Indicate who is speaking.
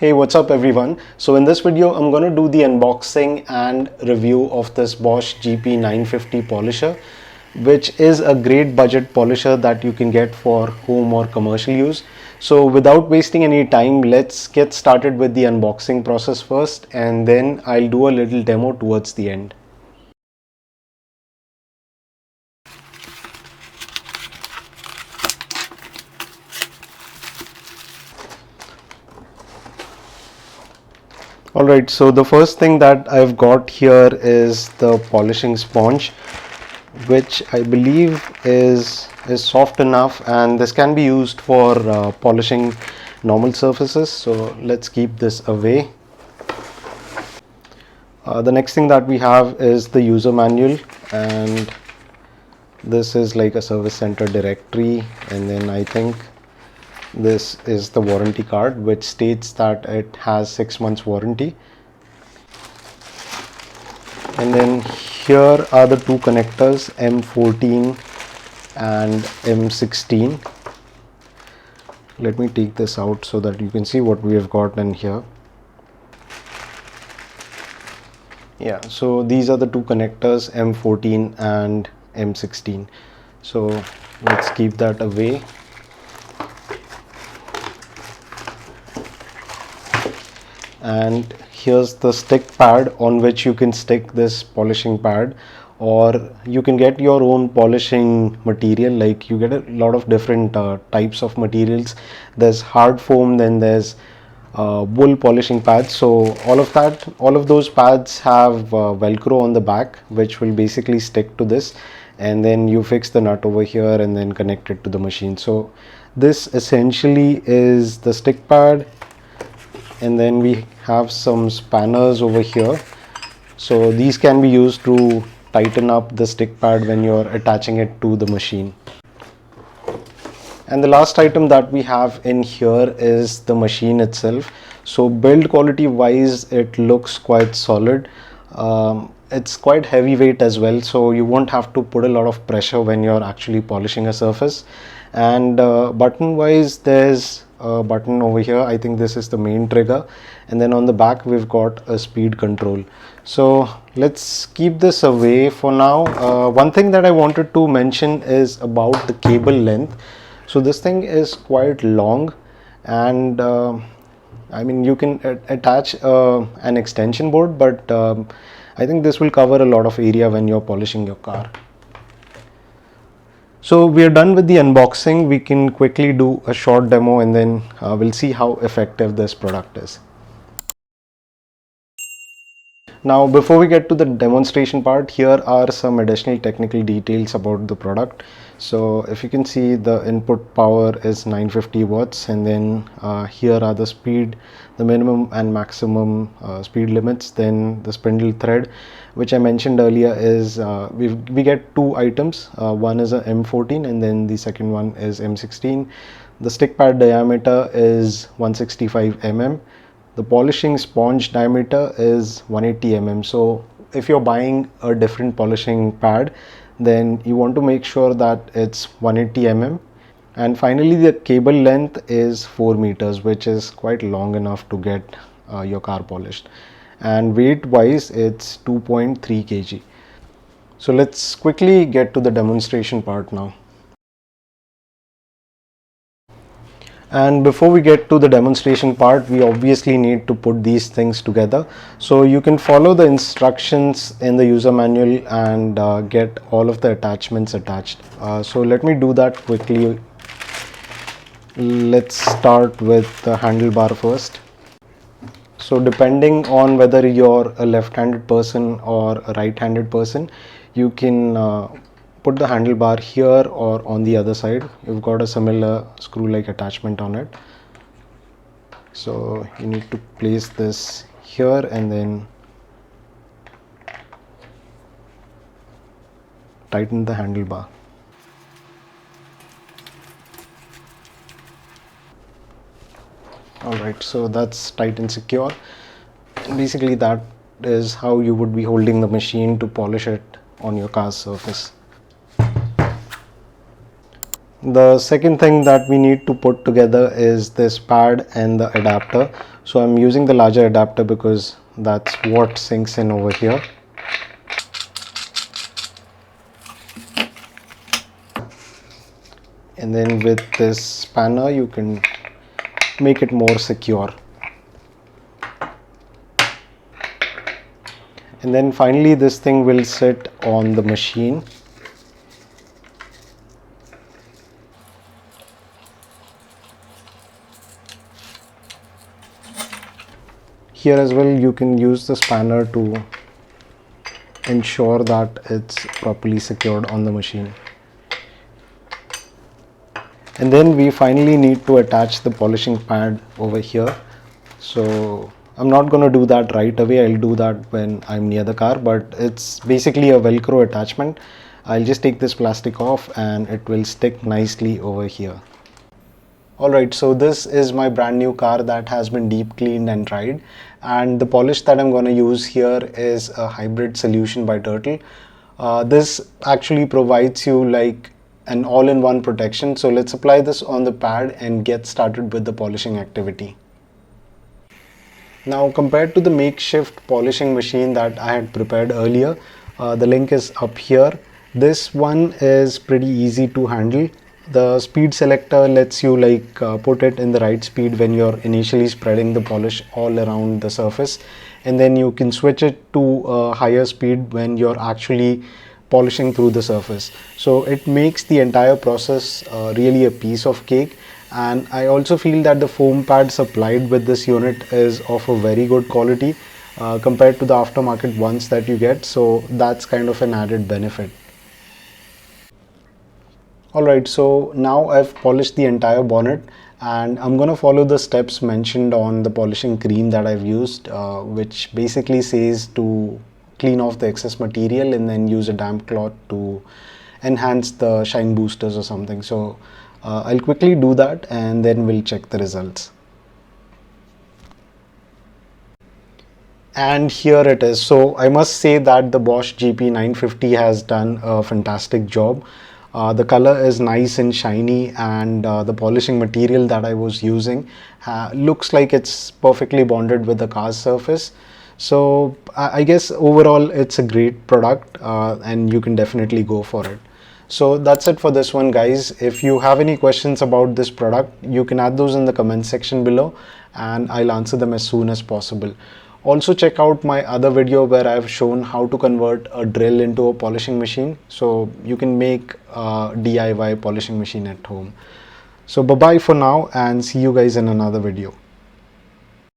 Speaker 1: Hey, what's up everyone? So in this video, I'm going to do the unboxing and review of this Bosch GP950 polisher, which is a great budget polisher that you can get for home or commercial use. So without wasting any time, let's get started with the unboxing process first, and then I'll do a little demo towards the end. Alright, so the first thing that I've got here is the polishing sponge, which I believe is soft enough, and this can be used for polishing normal surfaces. So let's keep this away. The next thing that we have is the user manual, and this is like a service center directory, and then I think this is the warranty card, which states that it has 6 months warranty. And then here are the two connectors, M14 and M16. Let me take this out so that you can see what we have got in here. Yeah, so these are the two connectors, M14 and M16. So let's keep that away. And here's the stick pad on which you can stick this polishing pad, or you can get your own polishing material. Like, you get a lot of different types of materials. There's hard foam, then there's wool polishing pads. So all of those pads have velcro on the back, which will basically stick to this, and then you fix the nut over here and then connect it to the machine. So this essentially is the stick pad. And then we have some spanners over here. So these can be used to tighten up the stick pad when you're attaching it to the machine. And the last item that we have in here is the machine itself. So build quality wise, it looks quite solid. It's quite heavyweight as well, so you won't have to put a lot of pressure when you're actually polishing a surface. And button wise, there's a button over here. I think this is the main trigger, and then on the back we've got a speed control. So let's keep this away for now. One thing that I wanted to mention is about the cable length. So this thing is quite long, and I mean, you can attach an extension board, but I think this will cover a lot of area when you're polishing your car. So we are done with the unboxing. We can quickly do a short demo, and then we'll see how effective this product is. Now, before we get to the demonstration part, here are some additional technical details about the product. So if you can see, the input power is 950 watts, and then here are the minimum and maximum speed limits. Then the spindle thread, which I mentioned earlier, is we get two items. One is a M14, and then the second one is M16. The stick pad diameter is 165 mm. The polishing sponge diameter is 180 mm. So if you're buying a different polishing pad, then you want to make sure that it's 180 mm. And finally, the cable length is 4 meters, which is quite long enough to get your car polished. And weight wise, it's 2.3 kg. So let's quickly get to the demonstration part now. And before we get to the demonstration part, we obviously need to put these things together. So you can follow the instructions in the user manual and get all of the attachments attached. So let me do that quickly. Let's start with the handlebar first. So depending on whether you're a left-handed person or a right-handed person, you can put the handlebar here or on the other side. You've got a similar screw-like attachment on it. So you need to place this here and then tighten the handlebar. Alright, so that's tight and secure. And basically that is how you would be holding the machine to polish it on your car's surface. The second thing that we need to put together is this pad and the adapter. So I'm using the larger adapter because that's what sinks in over here. And then with this spanner you can make it more secure. And then finally this thing will sit on the machine. Here as well you can use the spanner to ensure that it's properly secured on the machine. And then we finally need to attach the polishing pad over here. So I'm not going to do that right away, I'll do that when I'm near the car, but it's basically a velcro attachment. I'll just take this plastic off and it will stick nicely over here. Alright, so this is my brand new car that has been deep cleaned and dried, and the polish that I'm going to use here is a hybrid solution by Turtle. This actually provides you like an all-in-one protection. So let's apply this on the pad and get started with the polishing activity. Now, compared to the makeshift polishing machine that I had prepared earlier, the link is up here. This one is pretty easy to handle. The speed selector lets you put it in the right speed when you're initially spreading the polish all around the surface, and then you can switch it to a higher speed when you're actually polishing through the surface. So it makes the entire process really a piece of cake. And I also feel that the foam pad supplied with this unit is of a very good quality compared to the aftermarket ones that you get, so that's kind of an added benefit. Alright, so now I've polished the entire bonnet, and I'm going to follow the steps mentioned on the polishing cream that I've used, which basically says to clean off the excess material and then use a damp cloth to enhance the shine boosters or something. So I'll quickly do that and then we'll check the results. And here it is. So I must say that the Bosch GP950 has done a fantastic job. The color is nice and shiny, and the polishing material that I was using looks like it's perfectly bonded with the car's surface. So I guess overall it's a great product, and you can definitely go for it. So that's it for this one, guys. If you have any questions about this product, you can add those in the comment section below and I'll answer them as soon as possible. Also check out my other video where I've shown how to convert a drill into a polishing machine, so you can make a DIY polishing machine at home. So bye bye for now and see you guys in another video.